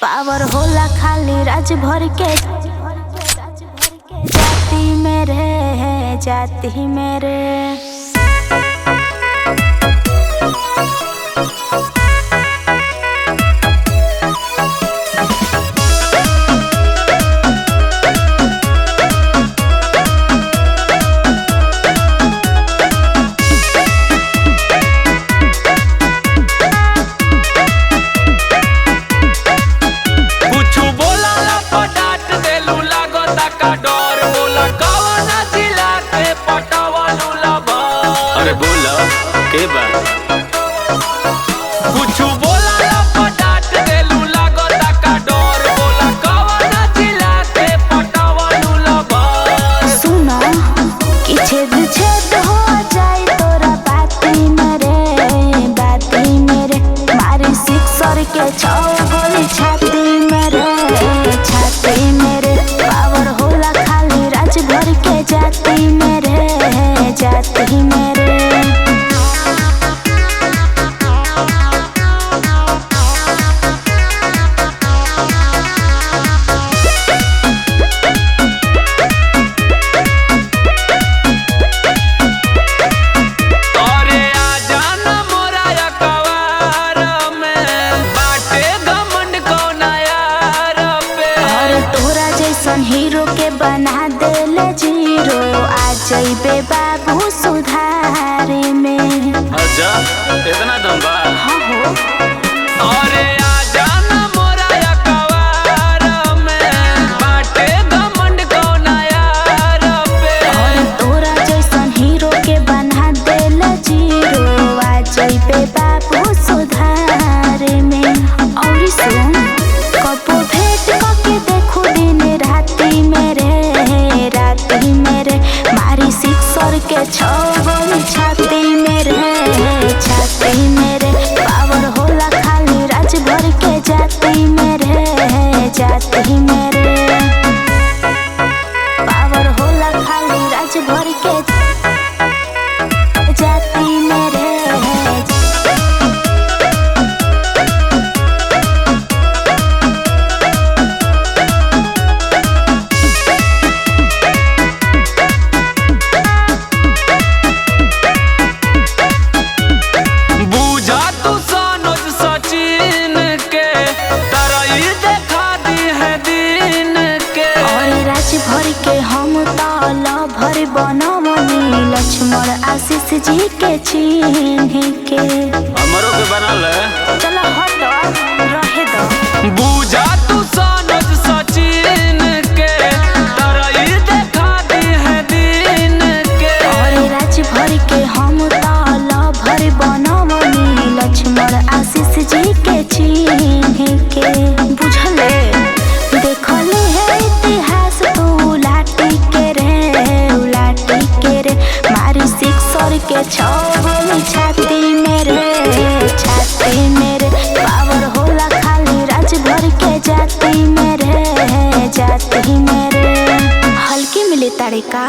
Power होला खाली राज भर के जाति मेरे जाति मेरे। अरे बोला के बात कुछ बोला पटाट देलू लागता का डर बोला कवना जिला के पटावलू लबर। सुना कि छेद छेद हो जाए तोरा बाती मेरे मारी सिक्सर के 6 गोली छाती मेरे पावर होला खाली राज भर के जाति मेरे जाति मेरे। हीरो के बना देले जीरो आ जइबे बाबू सुधारे में। अच्छा इतना दम बा? हाँ हो। अरे आजा ना मोरा अकवार में बाटे घमंड कौन यार पे। और तोरा जैसन हीरो के बना देले जीरो आ जइबे बाबू सुधारे में। और सुन कबो भेंट करके देखो दिन राती मेरे मारी सिक्सर के 6 गोली छाती मेरे पावर होला खाली राज भर के जाति मेरे पावर होला खाली राज भर के जाति मेरे। भर के हम ताला भर बनवनी लक्ष्मण आशीष जी के चिन्ह के। हमरो के बना ले चलो हट रहे दो। बुझा तू सनज सचिन के तरई देखा दी है दिन के। और राज भर के हम ताला भर बनवनी लक्ष्मण आशीष जी के चिन्ह के। बुझले देखले है इतिहास मारी सिक्सर के 6 गोली छाती मेरे पावर होला खाली राज भर के जाति मेरे हल्की मिले तारे का।